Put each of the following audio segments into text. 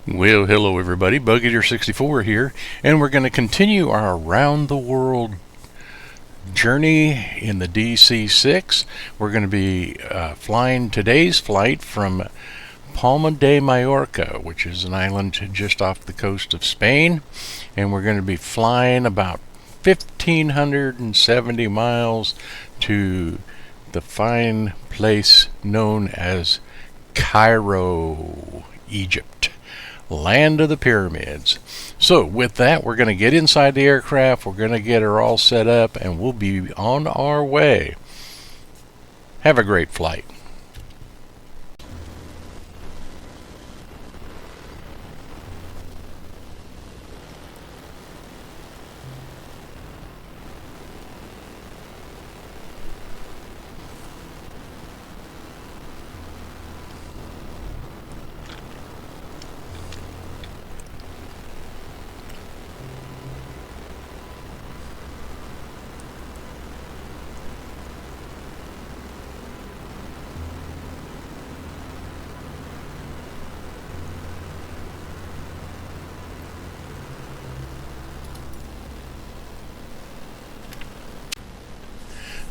Well, hello everybody, Buggeater64 here, and we're going to continue our around the world journey in the DC-6. We're going to be flying today's flight from Palma de Mallorca, which is an island just off the coast of Spain, and we're going to be flying about 1,570 miles to the fine place known as Cairo, Egypt. Land of the pyramids. So with that, we're going to get inside the aircraft, we're going to get her all set up, and we'll be on our way. Have a great flight.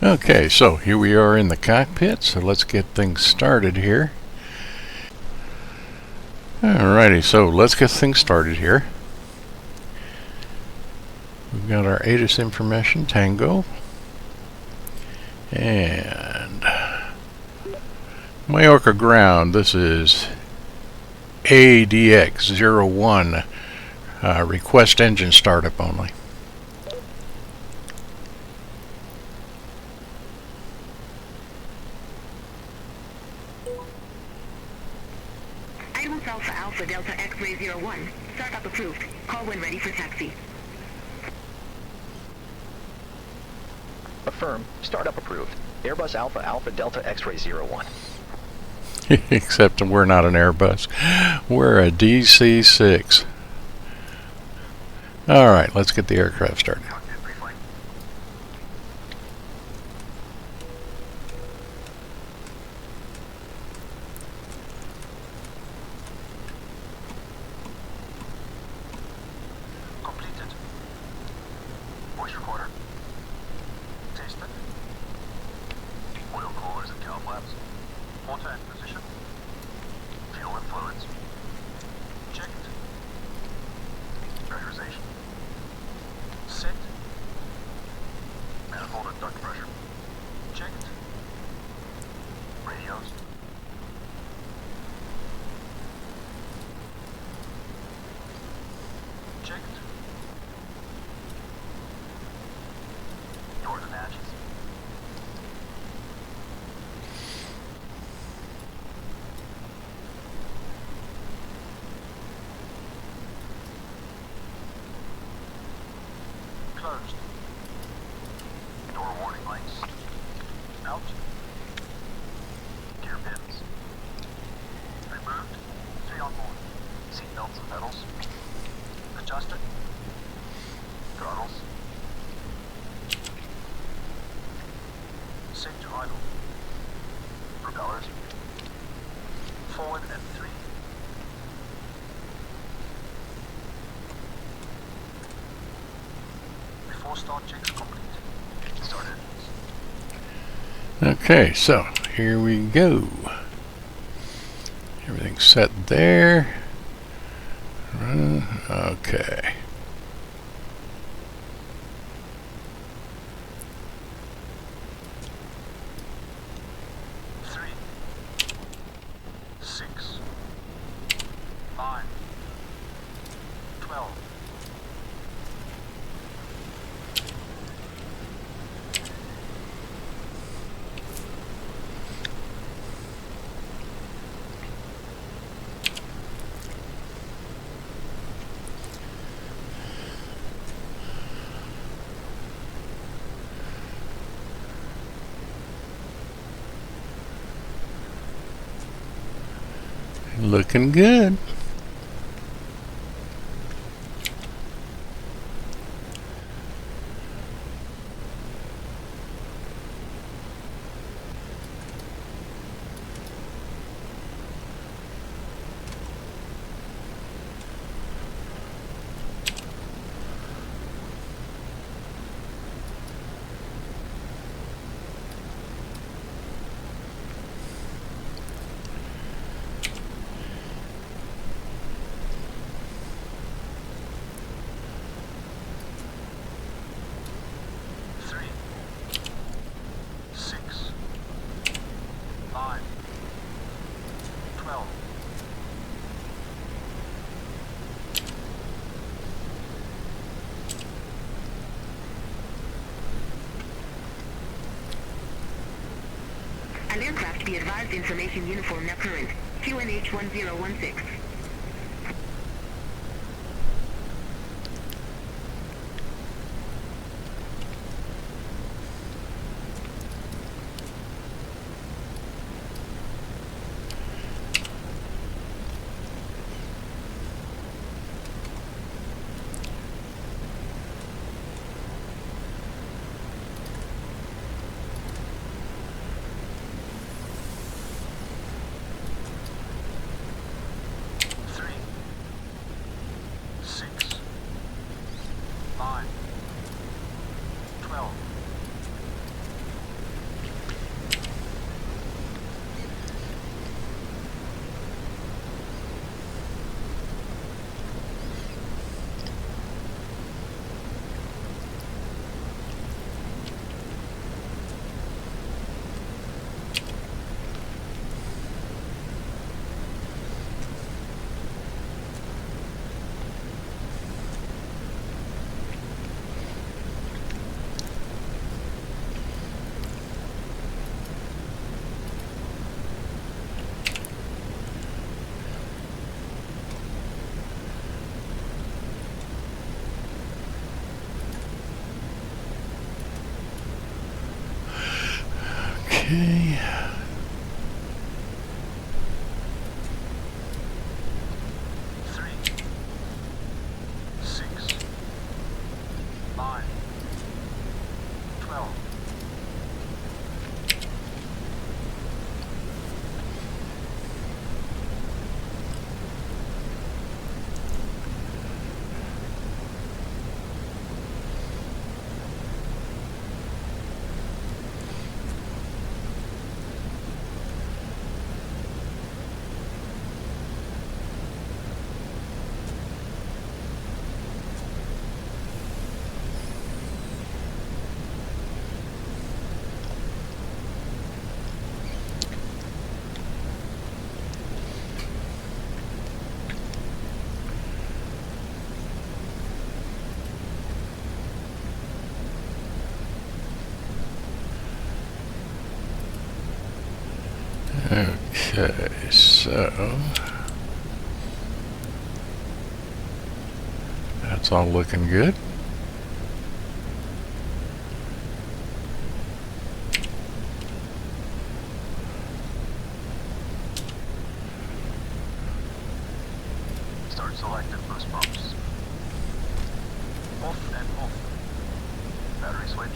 Okay, so here we are in the cockpit, so let's get things started here. Alrighty, so let's get things started here. We've got our ATIS information, Tango, and Mallorca ground. This is ADX-01, request engine startup only. Alpha Alpha Delta X-Ray 01. Startup approved. Call when ready for taxi. Affirm. Startup approved. Airbus Alpha Alpha Delta X-Ray 01. Except we're not an Airbus. We're a DC-6. Alright, let's get the aircraft started. Closed. Door warning lights. Out. Gear pins. Removed. 3 on board. Seat belts and pedals. Adjusted. Throttles. Set to idle. Propellers. Forward at 3. Before start checks complete. Started. Okay, so here we go. Everything's set there. Okay. Looking good. Be advised information uniform now current. QNH 1016. Okay. Okay, so that's all looking good. Start selected boost pumps. Off and off. Battery switch.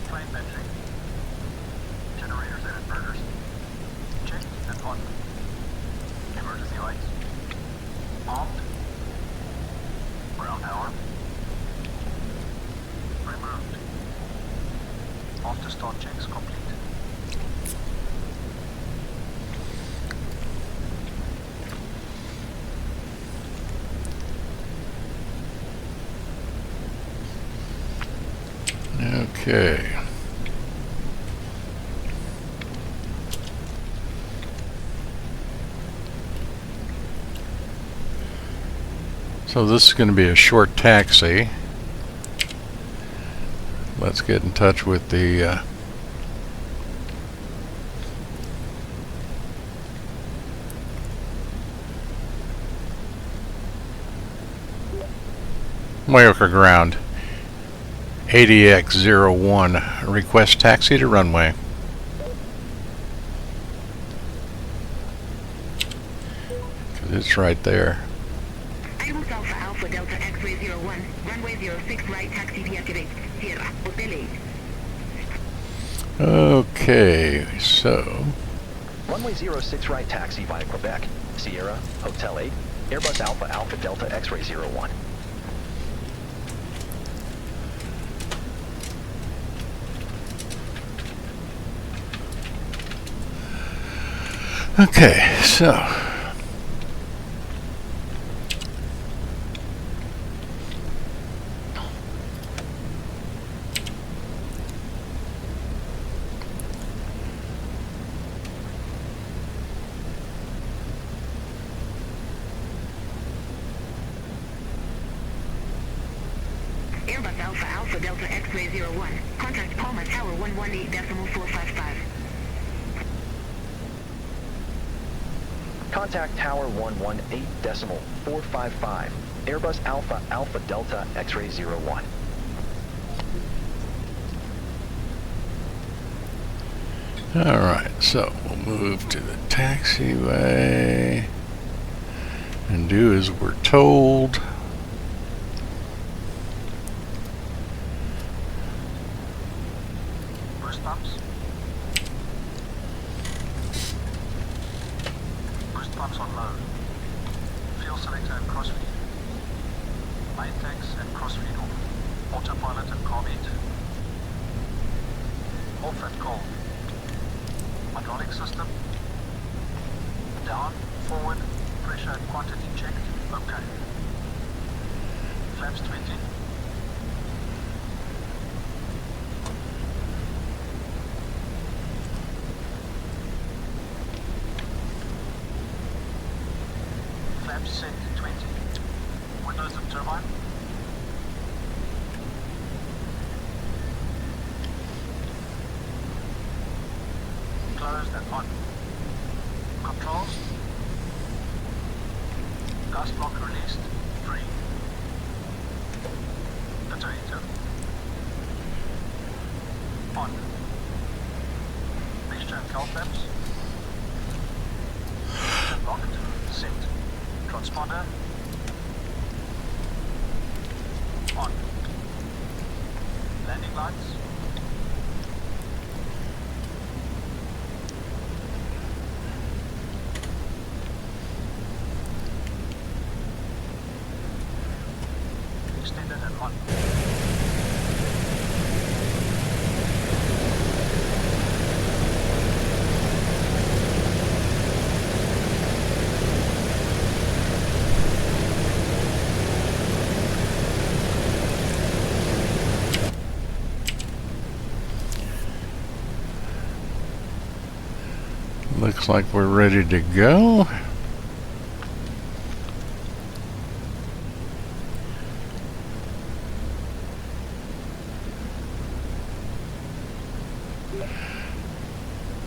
Flame venting. Generators and inverters. Check and on. Emergency lights. Armed. Ground power. Removed. After start checks complete. Okay. So this is going to be a short taxi. Let's get in touch with the Mallorca ground. ADX-01, request taxi to runway. Because it's right there. Airbus Alpha Alpha Delta X-ray 01, runway 06 right, taxi deactivate. Sierra, Hotel 8. Okay, so Runway 06 right, taxi via Quebec. Sierra, Hotel 8. Airbus Alpha Alpha Delta X-ray 01. okay, so Airbus Alpha Alpha Delta X-ray 01, contact Palma Tower 118.455. Contact Tower 118.455. Airbus Alpha Alpha Delta X-ray 01. Alright, so we'll move to the taxiway and do as we're told. Burst pumps. Burst pumps on low. Fuel selector and crossfeed. Main tanks and crossfeed off. Autopilot and carb heat. Off and cold. Hydraulic system. Down, forward, pressure and quantity checked. Okay. Flaps 20. Flaps set 20. Windows and turbine. Closed and on. Controls. Gas block released. Free. Detonator. On. Mixture and cowl flaps. Locked. Set. Transponder. On. Landing lights. Extended and on. Looks like we're ready to go.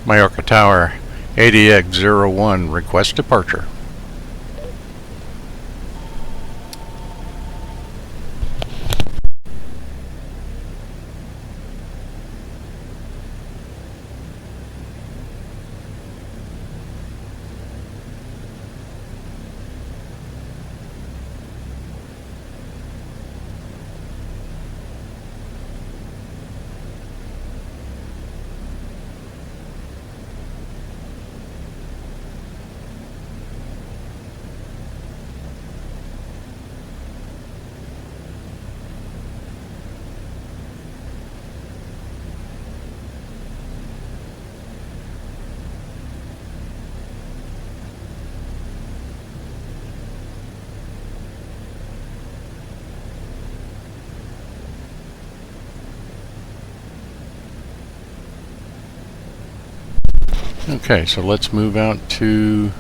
Mallorca Tower, ADX-01, request departure. Okay, so let's move out to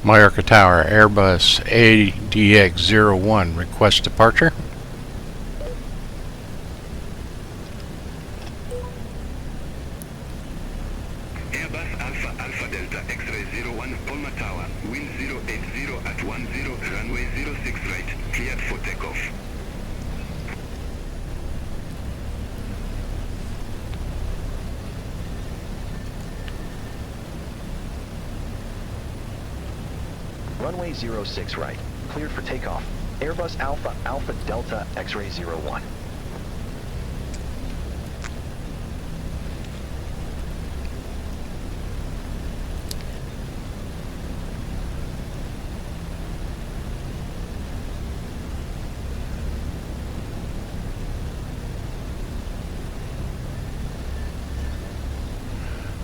Mallorca Tower, Airbus ADX-01, request departure. Airbus Alpha Alpha Delta X-ray 01 Palma Tower, wind 080 at 10, runway 06 right, cleared for takeoff. Runway 06 right. Cleared for takeoff. Airbus Alpha Alpha Delta X-ray 01.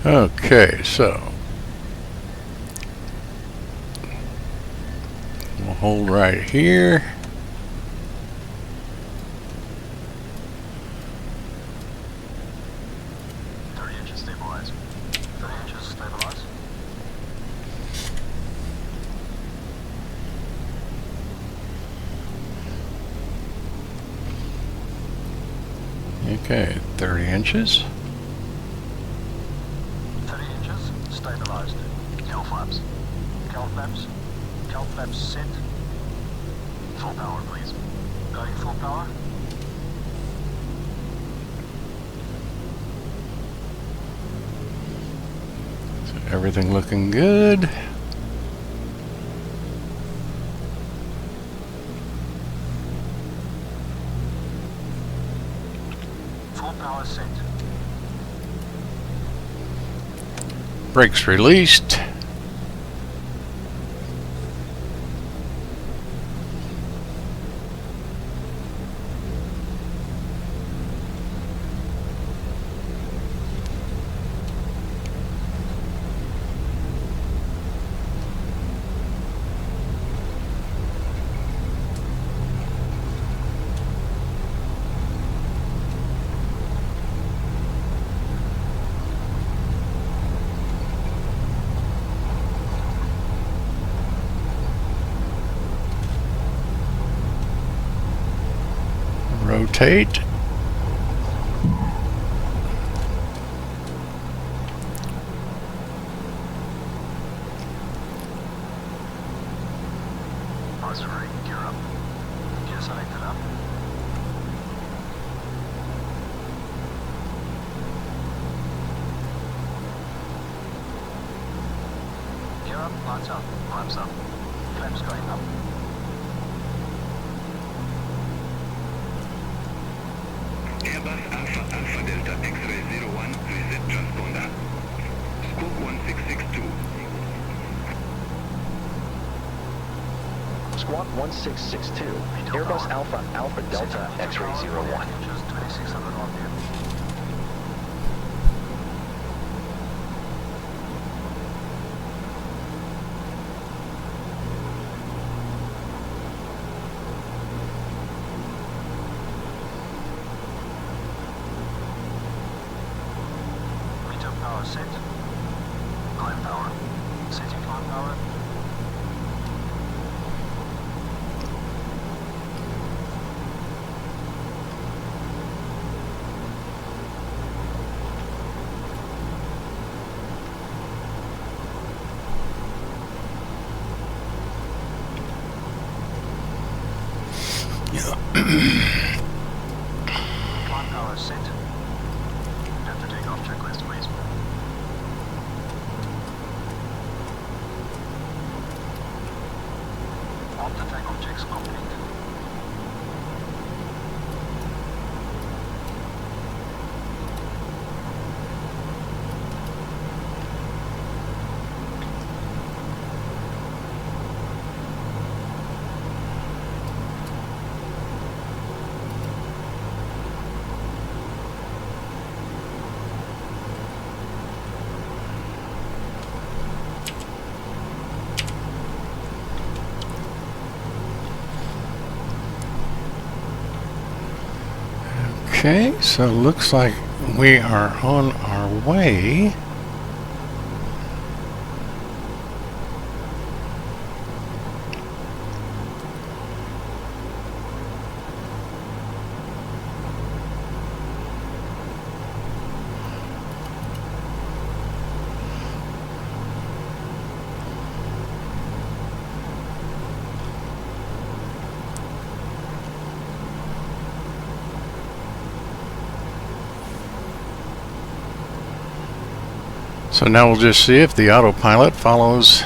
Okay, so we'll hold right here. stabilize. 30 inches, stabilize. Okay, 30 inches. 30 inches, stabilized. Cowl flaps. Cowl flaps. Cowl flaps set. Full power, please. Going full power. So everything looking good. Full power set. Brakes released. Rotate. Parts ready. Gear up. Gear selected up. Gear up. Lights up. Lamps up. Flaps going up. Airbus Alpha Alpha Delta X-ray 01, reset transponder. Squawk 1662. Squawk 1662. Airbus Alpha Alpha Delta X-ray 01. Inches, 2600 RPM. Meter power set. Climb power. Setting climb power. Climb power set. After takeoff checklist, please. After takeoff checks complete. Okay, so looks like we are on our way. So now we'll just see if the autopilot follows.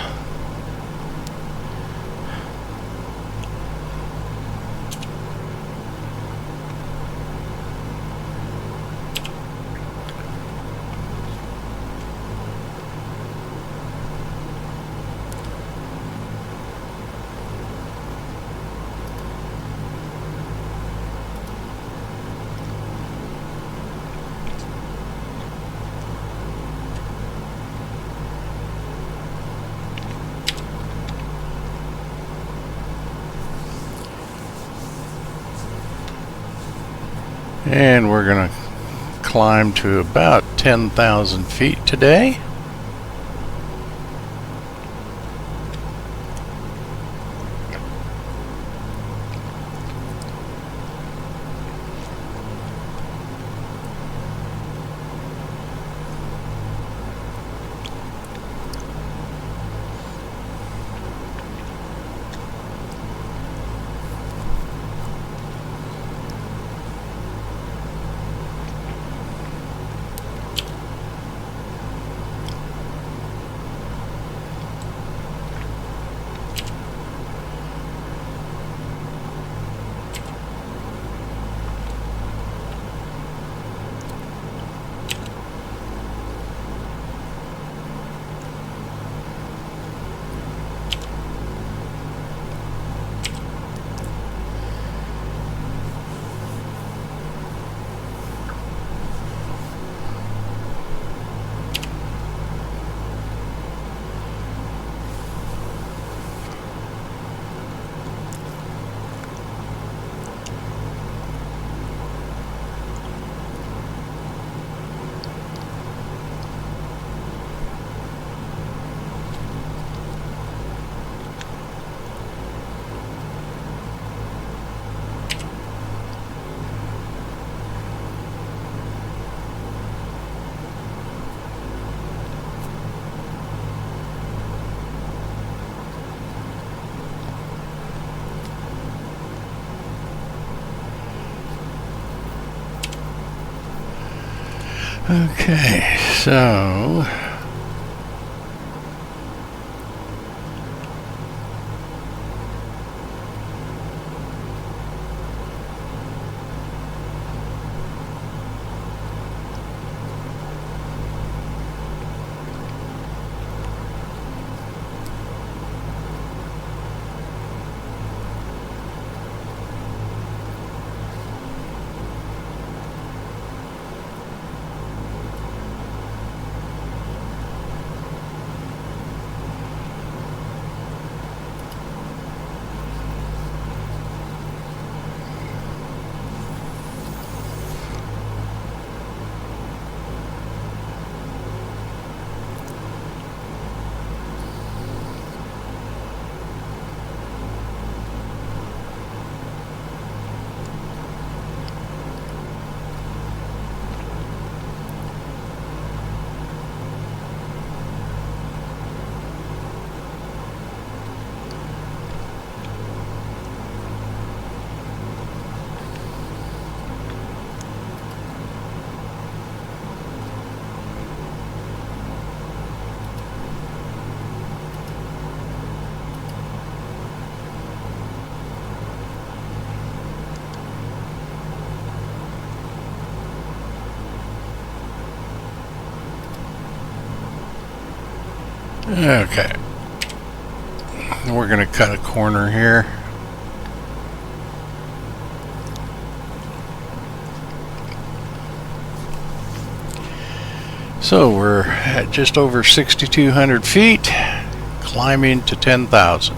And we're going to climb to about 10,000 feet today. Okay, so okay, we're going to cut a corner here. So we're at just over 6,200 feet, climbing to 10,000.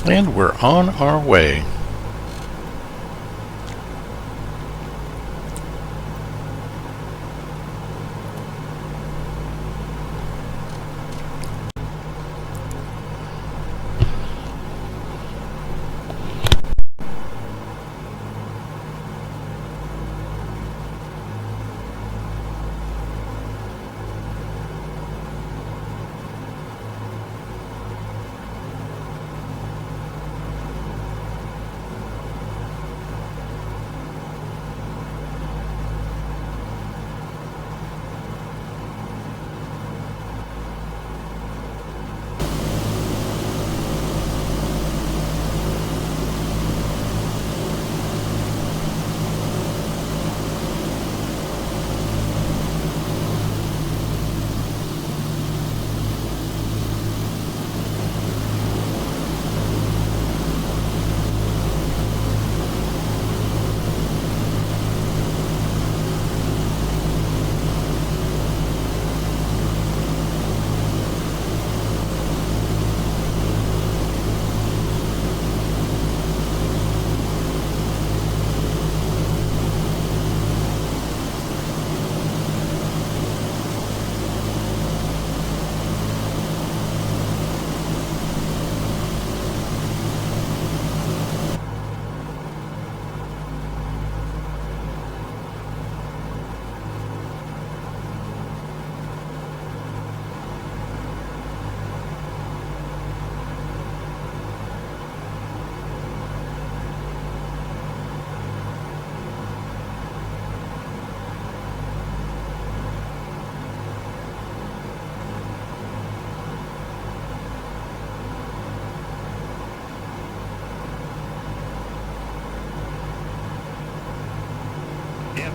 And we're on our way.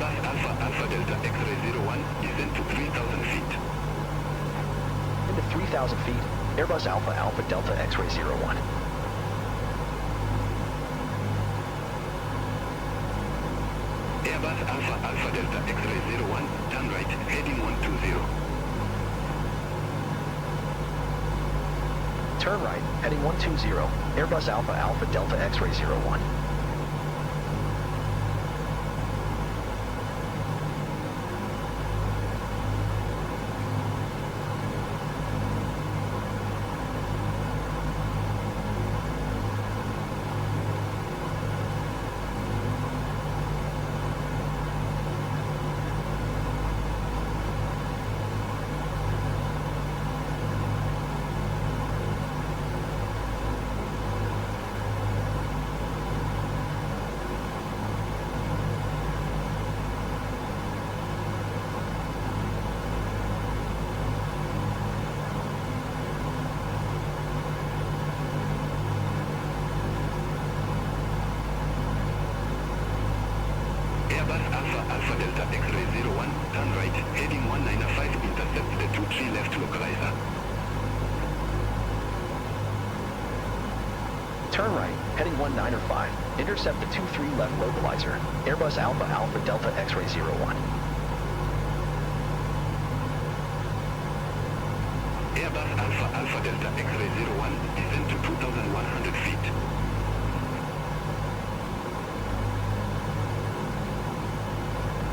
Airbus Alpha Alpha Delta X-ray 01, descend to 3,000 feet. Into 3,000 feet, Airbus Alpha Alpha Delta X-ray 01. Airbus Alpha Alpha Delta X-ray 01, turn right, heading 120. Turn right, heading 120, Airbus Alpha Alpha Delta X-ray 01. Airbus Alpha Alpha Delta X-ray 01, turn right, heading 195, intercept the 23 left localizer. Turn right, heading 195, intercept the 23 left localizer, Airbus Alpha Alpha Delta X-ray 01. Airbus Alpha Alpha Delta X-ray 01, descend to 2,100 feet.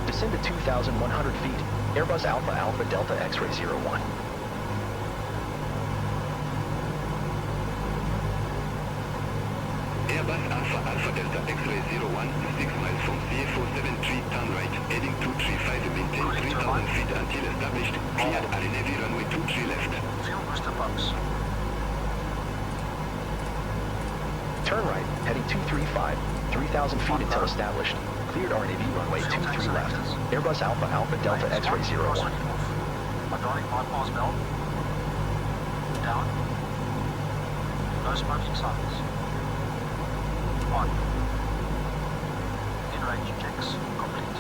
Descend to 2,100 feet, Airbus Alpha Alpha Delta X-ray 01. Airbus Alpha Alpha Delta X-ray 01, 6 miles from CA473, turn right, heading 235, maintain 3,000 feet until established, cleared Navy runway 23 left. Fuel booster pumps. Turn right, heading 235, 3,000 feet until established, cleared RNAV runway 23 left, Airbus Alpha Alpha Delta X-ray 01. Hydraulic bypass valve. Down. No smoking signs. On. In-range checks complete.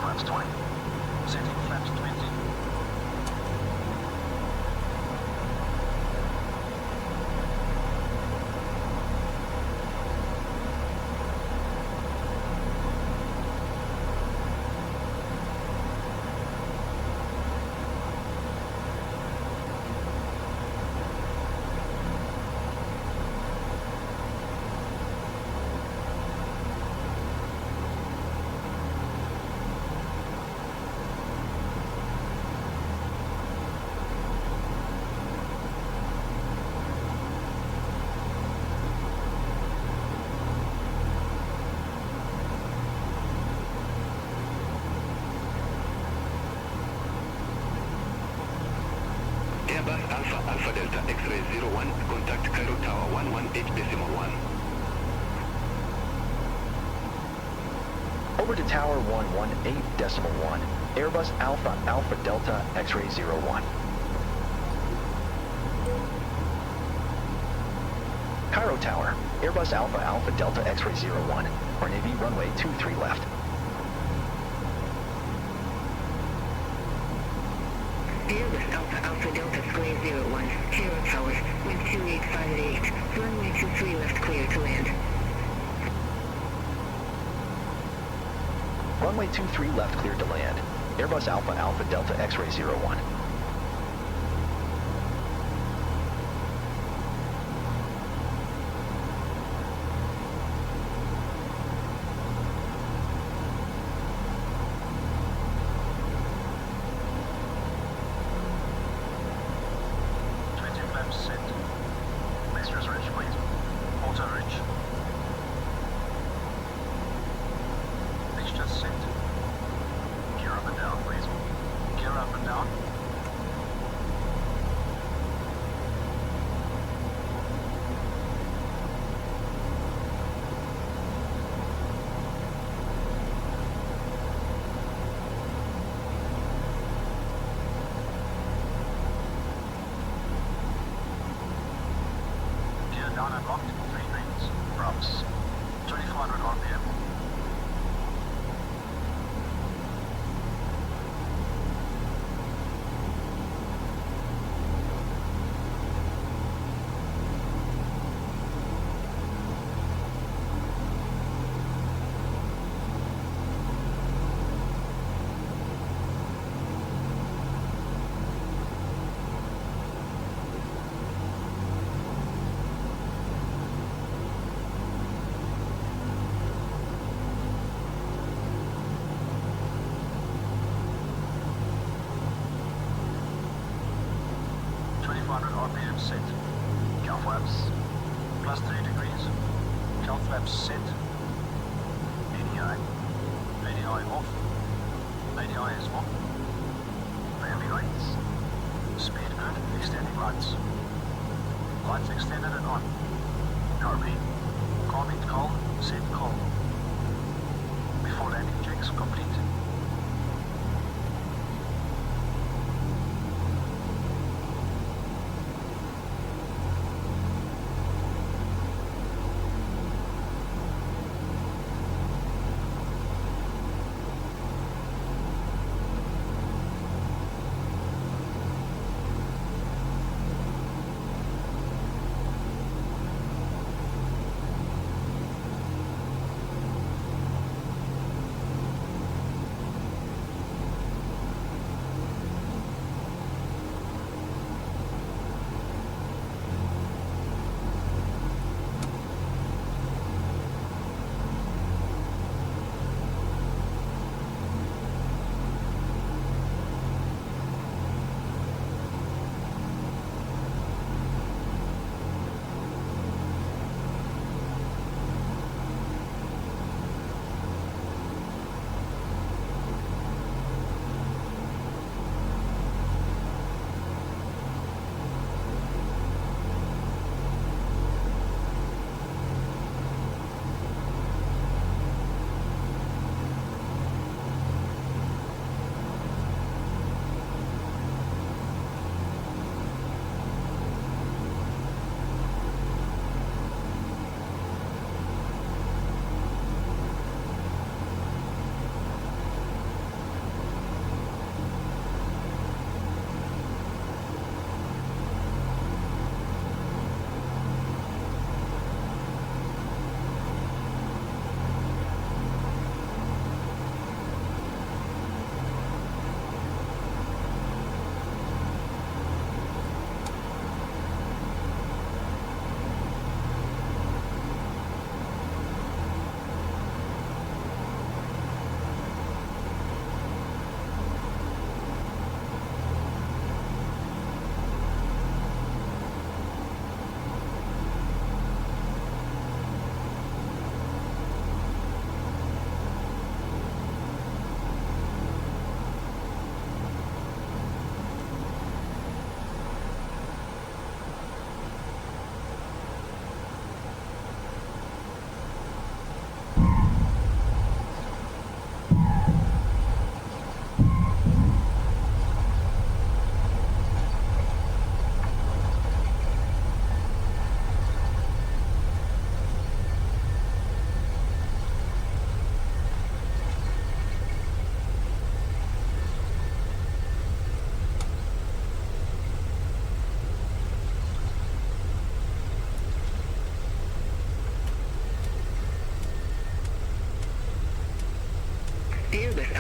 Flaps 20. Setting flaps 20. Airbus Alpha Alpha Delta X-ray 01, contact Cairo Tower 118.1. Over to Tower 118.1, Airbus Alpha Alpha Delta X-ray 01. Cairo Tower, Airbus Alpha Alpha Delta X-ray 01, RNAV runway 23 left. Airbus Alpha Alpha Delta X-ray 01, Cairo Tower, wind 2858, runway 23 left clear to land. Runway 23 left cleared to land. Airbus Alpha Alpha Delta X-ray 01. Down and locked, 3 rings, props, 2400 RPM. RPM set. Cow flaps plus 3 degrees. Cow flaps set. ADI. ADI off. ADI is off. Heavy lights. Speed good. Extending lights. Lights extended and on. RP. Calming call. Set call. Before landing checks complete.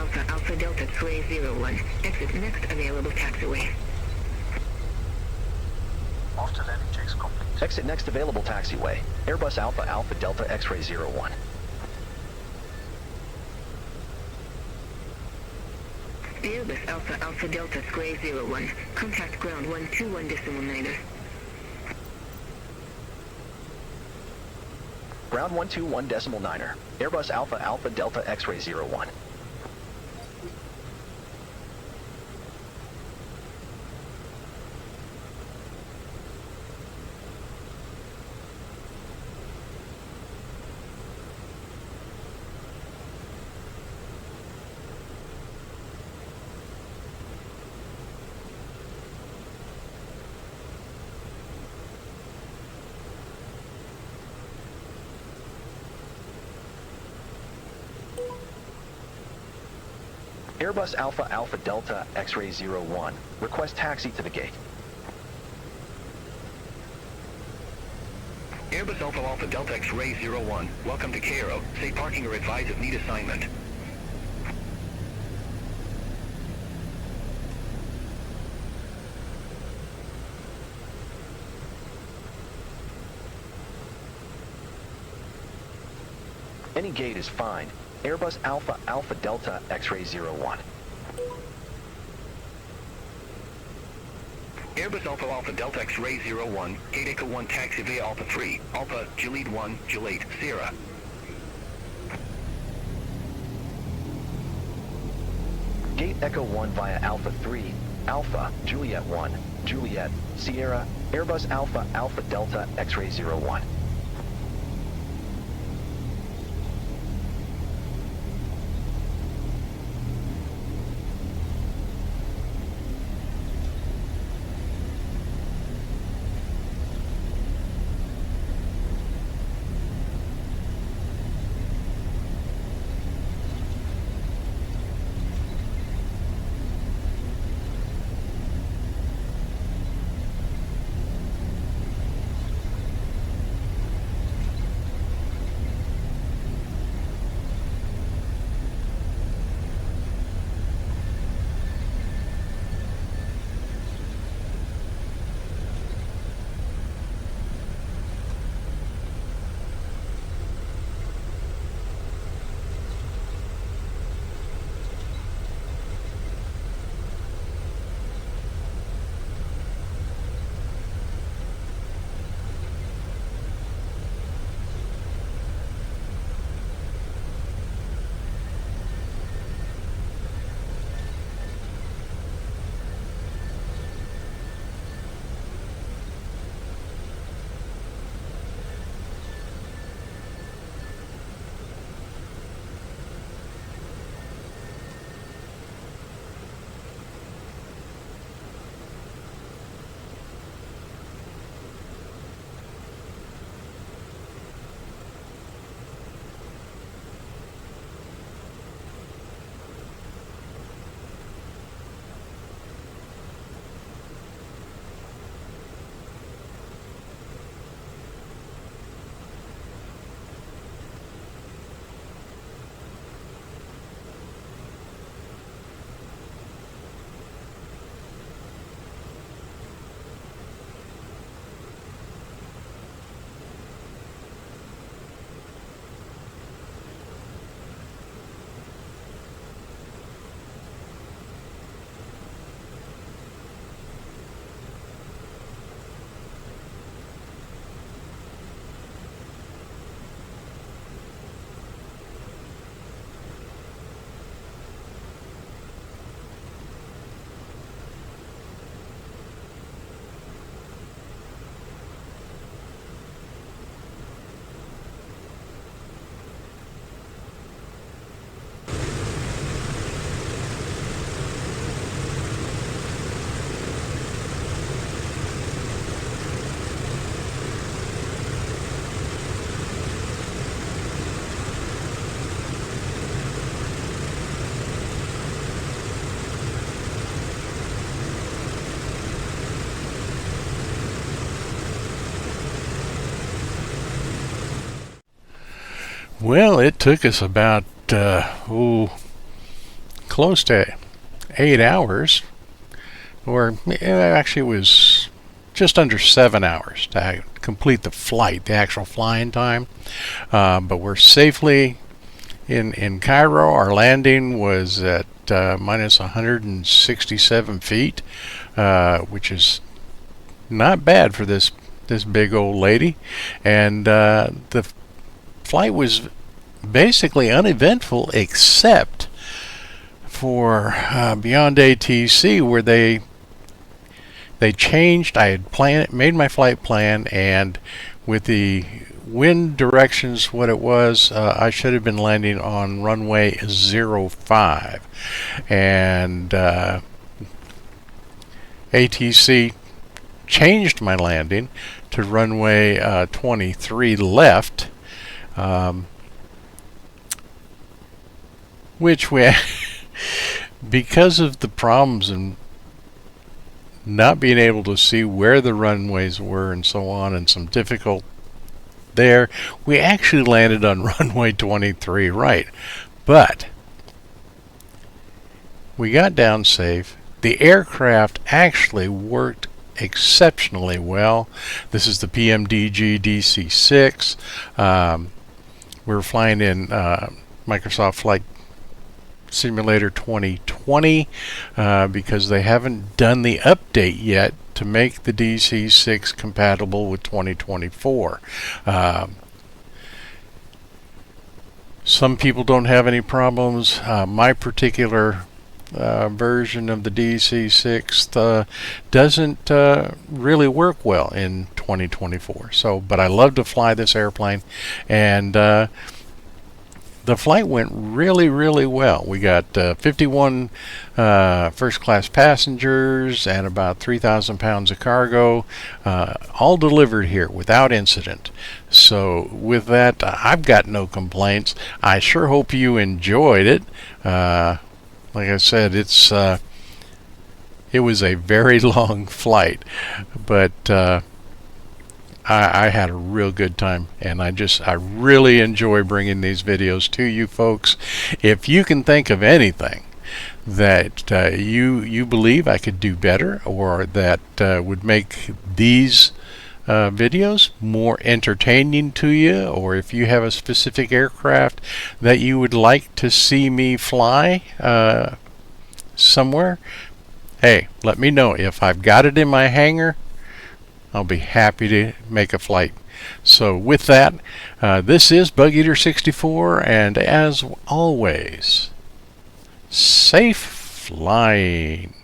Alpha Alpha Delta X-ray 01. Exit next available taxiway. After landing checks complete. Exit next available taxiway. Airbus Alpha Alpha Delta X-ray 01. Airbus Alpha Alpha Delta X-ray 01. Contact ground 121.9er. Ground 121.9er. Airbus Alpha Alpha Delta X-ray 01. Airbus Alpha Alpha Delta X-ray 01. Request taxi to the gate. Airbus Alpha Alpha Delta X-ray 01. Welcome to Cairo. Safe parking or advise if need assignment. Any gate is fine. Airbus Alpha Alpha Delta X-ray 01. Airbus Alpha Alpha Delta X-ray 01. Gate Echo 1 taxi via Alpha 3. Alpha Juliet 1 Juliet Sierra. Gate Echo 1 via Alpha 3. Alpha Juliet 1 Juliet Sierra. Airbus Alpha Alpha Delta X-ray 01. Well, it took us about, close to 8 hours, or actually it was just under 7 hours to complete the flight, the actual flying time. But we're safely in Cairo. Our landing was at minus 167 feet, which is not bad for this big old lady. And the flight was basically uneventful, except for beyond ATC, where they changed. I had made my flight plan, and with the wind directions what it was, I should have been landing on runway 05, and ATC changed my landing to runway 23 left, which we because of the problems and not being able to see where the runways were and so on, and some difficult there, we actually landed on runway 23 right. But we got down safe. The aircraft actually worked exceptionally well. This is the PMDG DC-6. We're flying in Microsoft Flight Simulator 2020 because they haven't done the update yet to make the DC-6 compatible with 2024. Some people don't have any problems. My particular version of the DC-6 doesn't really work well in 2024. So, but I love to fly this airplane, and the flight went really, really well. We got 51 first-class passengers and about 3,000 pounds of cargo, all delivered here without incident. So with that, I've got no complaints. I sure hope you enjoyed it. Like I said, it was a very long flight, but I had a real good time, and I really enjoy bringing these videos to you folks. If you can think of anything that you believe I could do better, or that would make these videos more entertaining to you, or if you have a specific aircraft that you would like to see me fly somewhere, hey, let me know. If I've got it in my hangar, I'll be happy to make a flight. So with that, this is Bug Eater 64, and as always, safe flying.